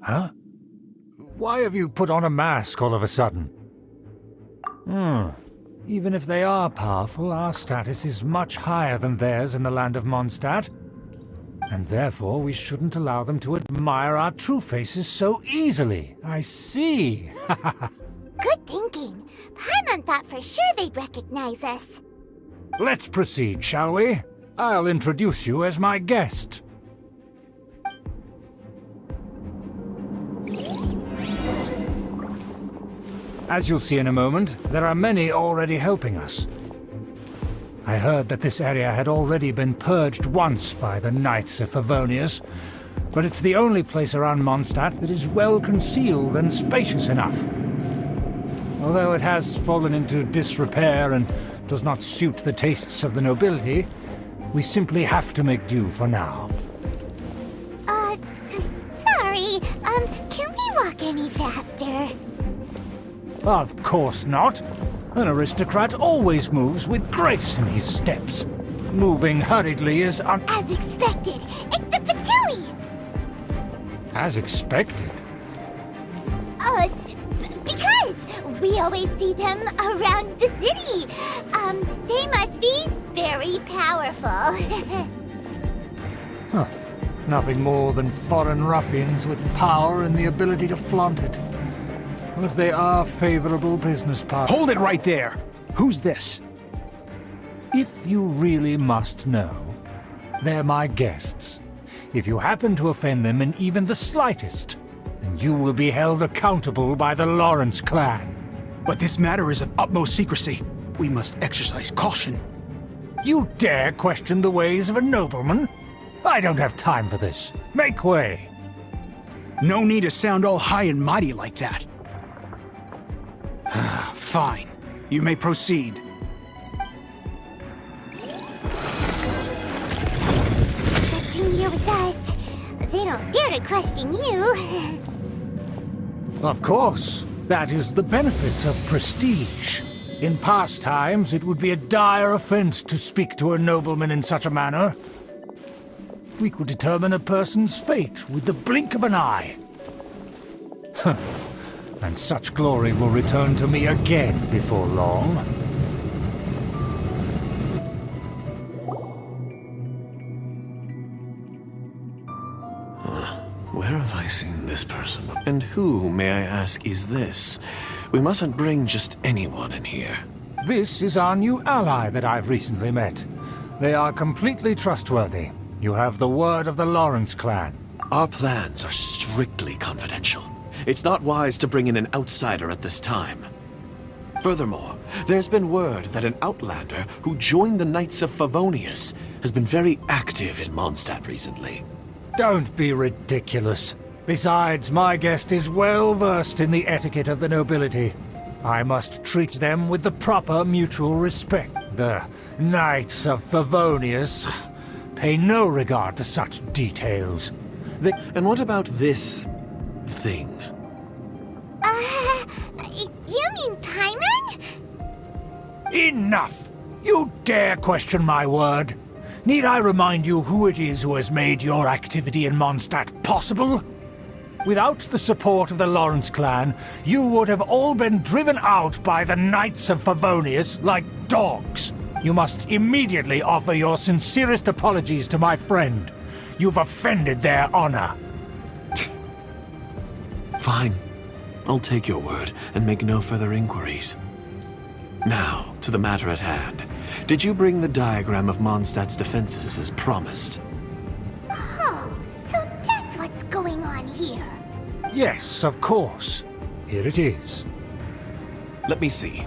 Huh? Why have you put on a mask all of a sudden? Even if they are powerful, our status is much higher than theirs in the land of Mondstadt. And therefore we shouldn't allow them to admire our true faces so easily. I see. Good thinking. Paimon thought for sure they'd recognize us. Let's proceed, shall we? I'll introduce you as my guest. As you'll see in a moment, there are many already helping us. I heard that this area had already been purged once by the Knights of Favonius, but it's the only place around Mondstadt that is well concealed and spacious enough. Although it has fallen into disrepair and does not suit the tastes of the nobility, we simply have to make do for now. Sorry, can we walk any faster? Of course not. An aristocrat always moves with grace in his steps. Moving hurriedly is As expected, it's the Fatui! As expected? Because we always see them around the city. They must be very powerful. Huh. Nothing more than foreign ruffians with power and the ability to flaunt it. But they are favorable business partners. Hold it right there! Who's this? If you really must know, they're my guests. If you happen to offend them in even the slightest, then you will be held accountable by the Lawrence clan. But this matter is of utmost secrecy. We must exercise caution. You dare question the ways of a nobleman? I don't have time for this. Make way. No need to sound all high and mighty like that. Fine. You may proceed. Good thing you're with us. They don't dare to question you. Of course. That is the benefit of prestige. In past times, it would be a dire offense to speak to a nobleman in such a manner. We could determine a person's fate with the blink of an eye. And such glory will return to me again before long. Where have I seen this person? And who, may I ask, is this? We mustn't bring just anyone in here. This is our new ally that I've recently met. They are completely trustworthy. You have the word of the Lawrence clan. Our plans are strictly confidential. It's not wise to bring in an outsider at this time. Furthermore, there's been word that an outlander who joined the Knights of Favonius has been very active in Mondstadt recently. Don't be ridiculous. Besides, my guest is well versed in the etiquette of the nobility. I must treat them with the proper mutual respect. The Knights of Favonius pay no regard to such details. And what about this thing? You mean Paimon? Enough! You dare question my word? Need I remind you who it is who has made your activity in Mondstadt possible? Without the support of the Lawrence clan, you would have all been driven out by the Knights of Favonius like dogs. You must immediately offer your sincerest apologies to my friend. You've offended their honor. Fine. I'll take your word and make no further inquiries. Now, to the matter at hand. Did you bring the diagram of Mondstadt's defenses as promised? Oh, so that's what's going on here. Yes, of course. Here it is. Let me see.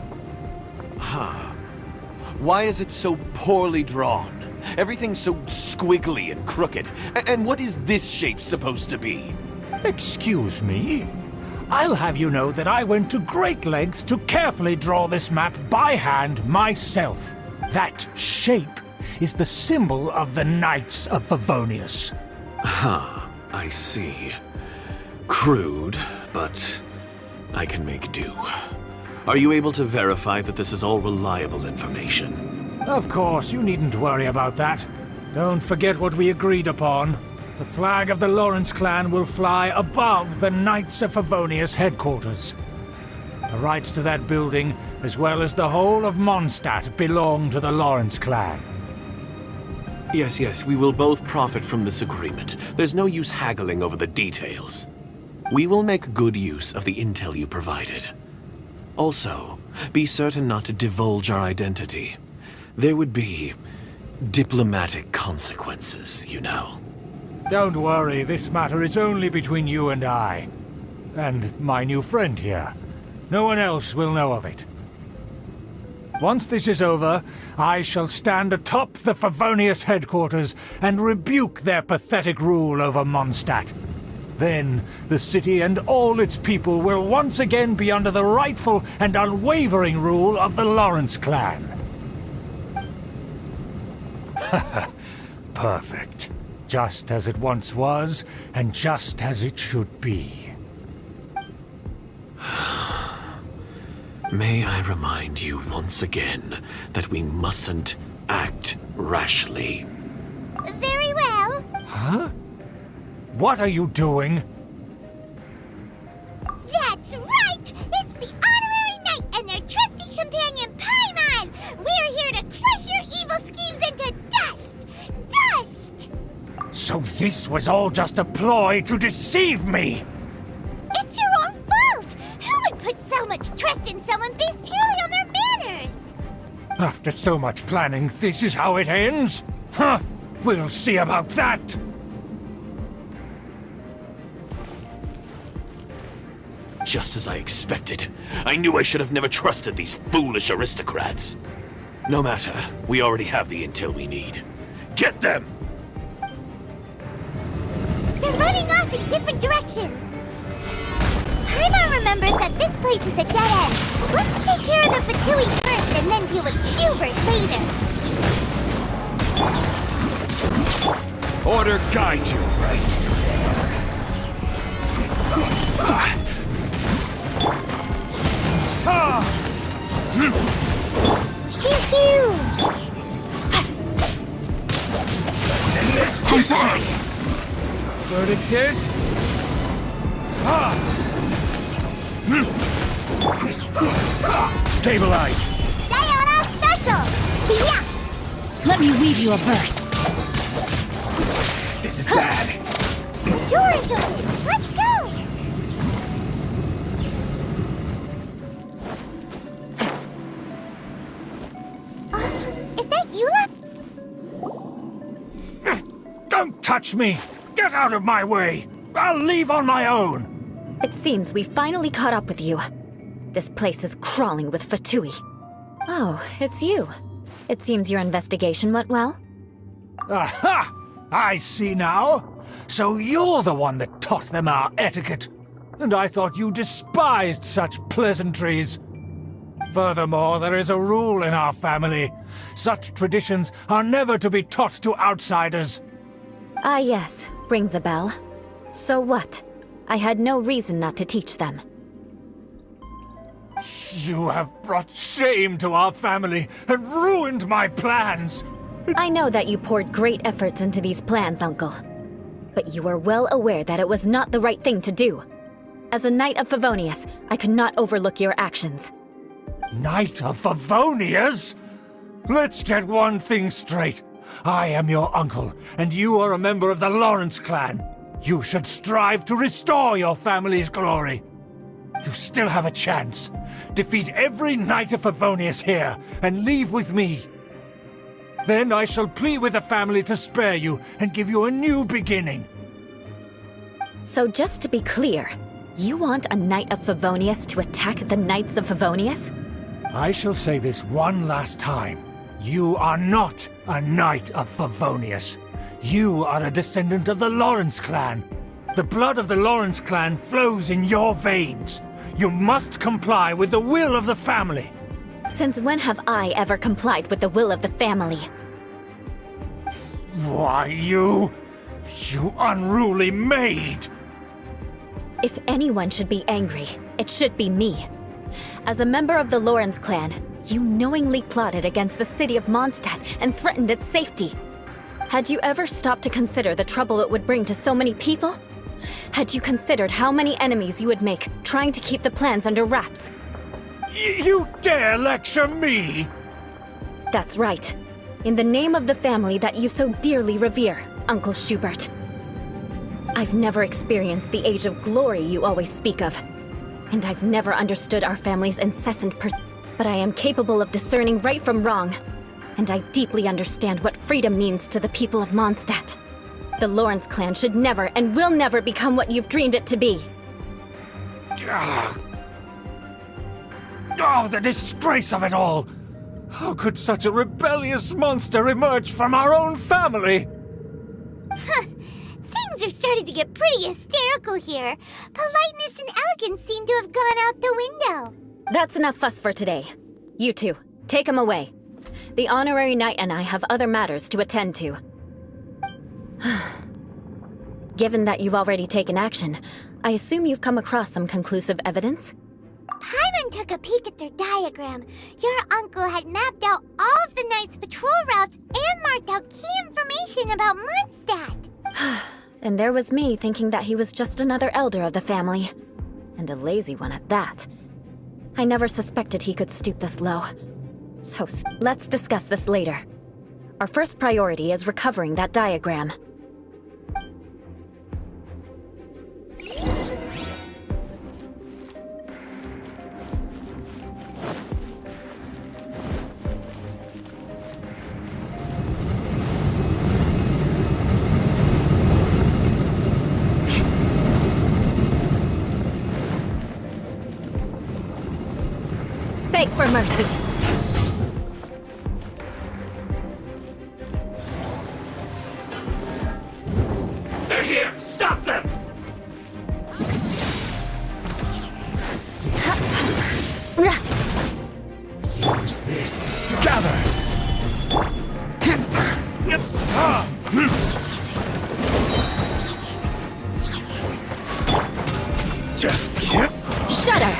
Why is it so poorly drawn? Everything's so squiggly and crooked. And what is this shape supposed to be? Excuse me? I'll have you know that I went to great lengths to carefully draw this map by hand myself. That shape is the symbol of the Knights of Favonius. I see. Crude, but I can make do. Are you able to verify that this is all reliable information? Of course, you needn't worry about that. Don't forget what we agreed upon. The flag of the Lawrence clan will fly above the Knights of Favonius headquarters. The rights to that building, as well as the whole of Mondstadt, belong to the Lawrence clan. Yes, we will both profit from this agreement. There's no use haggling over the details. We will make good use of the intel you provided. Also, be certain not to divulge our identity. There would be diplomatic consequences, you know. Don't worry, this matter is only between you and I. And my new friend here. No one else will know of it. Once this is over, I shall stand atop the Favonius headquarters and rebuke their pathetic rule over Mondstadt. Then, the city and all its people will once again be under the rightful and unwavering rule of the Lawrence clan. Perfect. Just as it once was, and just as it should be. May I remind you once again that we mustn't act rashly. Very well. Huh? What are you doing? That's right! It's the Honorary Knight and their trusty companion, Paimon! We're here to crush your evil schemes into dust! Dust! So this was all just a ploy to deceive me! It's your own fault! Who would put so much trust in someone based purely on their manners? After so much planning, this is how it ends? Huh! We'll see about that! Just as I expected. I knew I should have never trusted these foolish aristocrats. No matter, we already have the intel we need. Get them! They're running off in different directions. Paimon remembers that this place is a dead end. Let's take care of the Fatui first and then deal with Schubert later. Order guide you, right? Pew! Time to act. Verdict is... Stabilize! Sayonara special! Yeah! Let me weave you a verse. This is bad. The door is open! Let's go! Is that Eula? Don't touch me! Get out of my way! I'll leave on my own! It seems we finally caught up with you. This place is crawling with fatui. Oh, it's you. It seems your investigation went well. Aha! I see now. So you're the one that taught them our etiquette. And I thought you despised such pleasantries. Furthermore, there is a rule in our family. Such traditions are never to be taught to outsiders. Ah yes, rings a bell. So what? I had no reason not to teach them. You have brought shame to our family and ruined my plans. I know that you poured great efforts into these plans, Uncle. But you were well aware that it was not the right thing to do. As a Knight of Favonius, I could not overlook your actions. Knight of Favonius? Let's get one thing straight. I am your uncle, and you are a member of the Lawrence clan. You should strive to restore your family's glory. You still have a chance. Defeat every Knight of Favonius here, and leave with me. Then I shall plead with the family to spare you and give you a new beginning. So just to be clear, you want a Knight of Favonius to attack the Knights of Favonius? I shall say this one last time. You are not a Knight of Favonius. You are a descendant of the Lawrence clan. The blood of the Lawrence clan flows in your veins. You must comply with the will of the family. Since when have I ever complied with the will of the family? Why, you unruly maid! If anyone should be angry, it should be me. As a member of the Lawrence clan, you knowingly plotted against the city of Mondstadt and threatened its safety. Had you ever stopped to consider the trouble it would bring to so many people? Had you considered how many enemies you would make trying to keep the plans under wraps? You dare lecture me? That's right. In the name of the family that you so dearly revere, Uncle Schubert. I've never experienced the age of glory you always speak of. And I've never understood our family's incessant but I am capable of discerning right from wrong. And I deeply understand what freedom means to the people of Mondstadt. The Lawrence clan should never and will never become what you've dreamed it to be. Oh, the disgrace of it all! How could such a rebellious monster emerge from our own family? Things are starting to get pretty hysterical here. Politeness and elegance seem to have gone out the window. That's enough fuss for today. You two, take him away. The honorary knight and I have other matters to attend to. Given that you've already taken action, I assume you've come across some conclusive evidence? Paimon took a peek at their diagram. Your uncle had mapped out all of the Knight's patrol routes and marked out key information about Mondstadt. And there was me thinking that he was just another elder of the family. And a lazy one at that. I never suspected he could stoop this low. So let's discuss this later. Our first priority is recovering that diagram. Beg for mercy. They're here! Stop them! Use this. Gather! Shudder!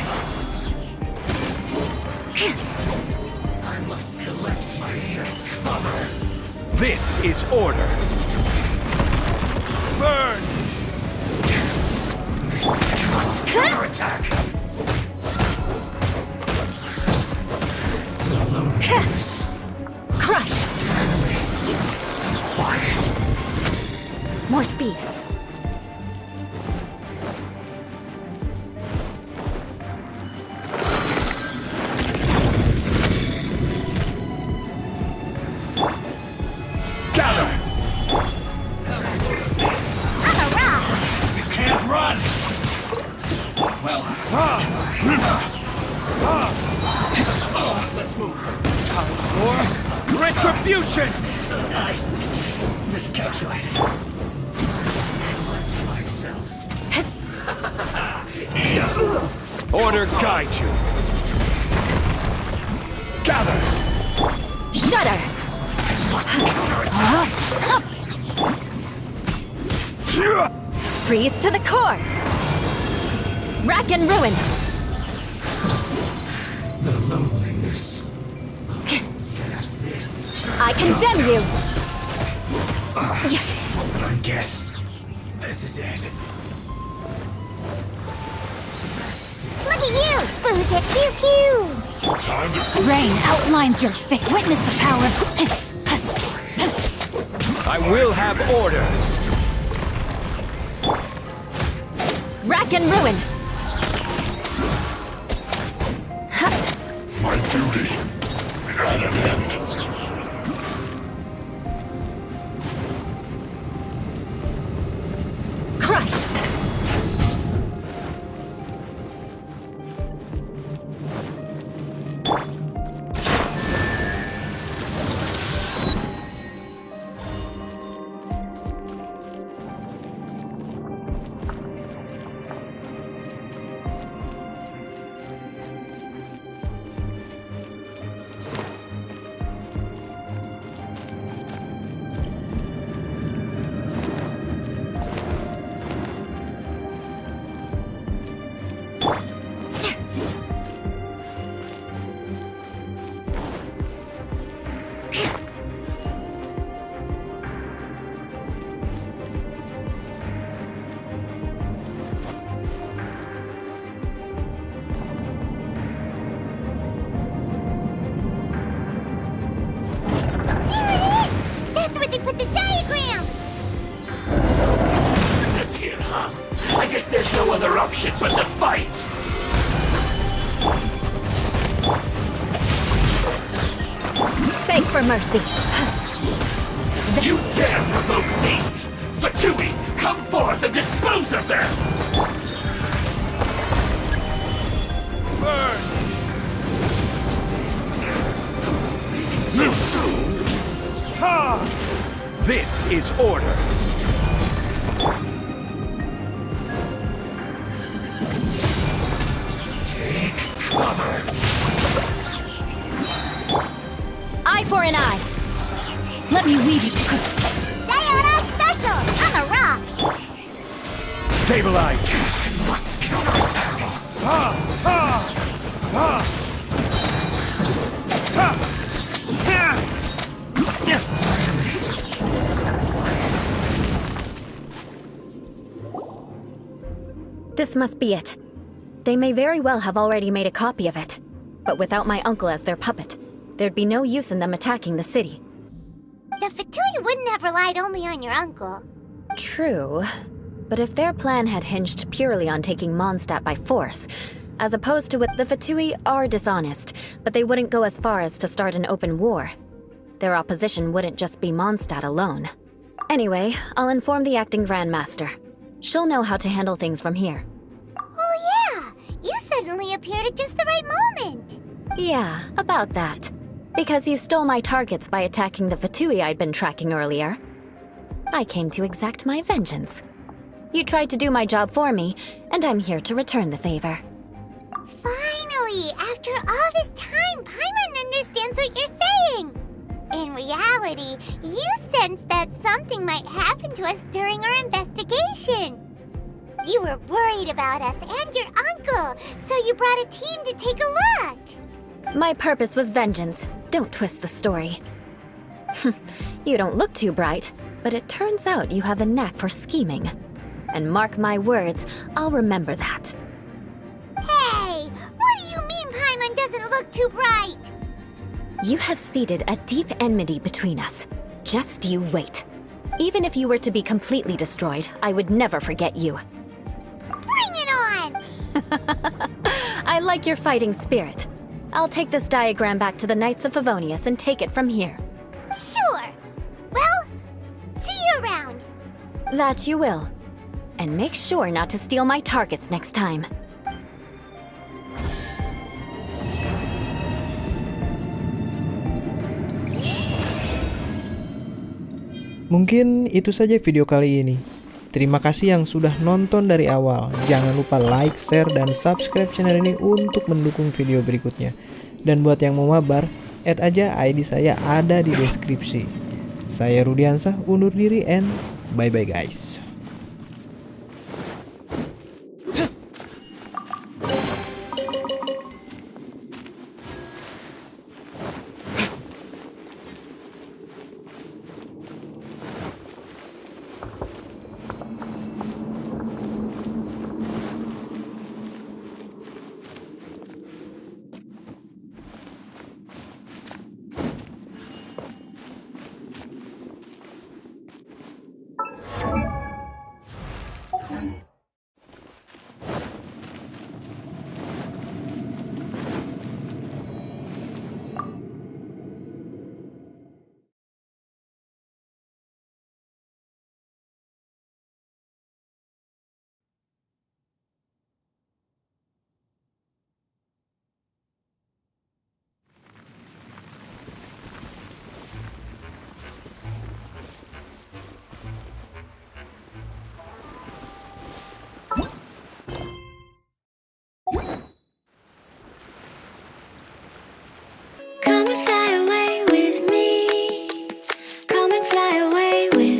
I must collect myself. Cover. This is order. Burn! This is just counterattack. Crush! So quiet. More speed. Gather! Well, let's move. Time for retribution! I miscalculated. Myself. Order guide you. Gather! Shudder! Freeze to the core! Rack and ruin! The loneliness. There's this. I condemn you! I guess this is it. Look at you! Booty pew pew! Time to Rain outlines your fate. Witness the power of... I will have order. Rack and ruin! my duty at an end. Crush! That's where they put the diagram! Just here, huh? I guess there's no other option but to fight. Beg for mercy. You dare provoke me! Fatui, come forth and dispose of them! Burn! So soon? Ha! This is order. Take cover. Eye for an eye. Let me weave you. Sayonara special! On the rocks! Stabilize. I must kill this animal. Ha! Ha! Ha! Ha! Ha! This must be it. They may very well have already made a copy of it. But without my uncle as their puppet, there'd be no use in them attacking the city. The Fatui wouldn't have relied only on your uncle. True. But if their plan had hinged purely on taking Mondstat by force, as opposed to what the Fatui are dishonest, but they wouldn't go as far as to start an open war. Their opposition wouldn't just be Mondstat alone. Anyway, I'll inform the acting Grandmaster. She'll know how to handle things from here. Oh yeah! You suddenly appeared at just the right moment! Yeah, about that. Because you stole my targets by attacking the Fatui I'd been tracking earlier. I came to exact my vengeance. You tried to do my job for me, and I'm here to return the favor. Finally! After all this time, Paimon understands what you're saying! In reality, you sensed that something might happen to us during our investigation. You were worried about us and your uncle, so you brought a team to take a look. My purpose was vengeance. Don't twist the story. You don't look too bright, but it turns out you have a knack for scheming. And mark my words, I'll remember that. Hey! What do you mean Paimon doesn't look too bright? You have seeded a deep enmity between us. Just you wait. Even if you were to be completely destroyed, I would never forget you. Bring it on! I like your fighting spirit. I'll take this diagram back to the Knights of Favonius and take it from here. Sure. Well, see you around. That you will. And make sure not to steal my targets next time. Mungkin itu saja video kali ini. Terima kasih yang sudah nonton dari awal. Jangan lupa like, share, dan subscribe channel ini untuk mendukung video berikutnya. Dan buat yang mau mabar, add aja ID saya ada di deskripsi. Saya Rudiansah, undur diri and bye-bye guys.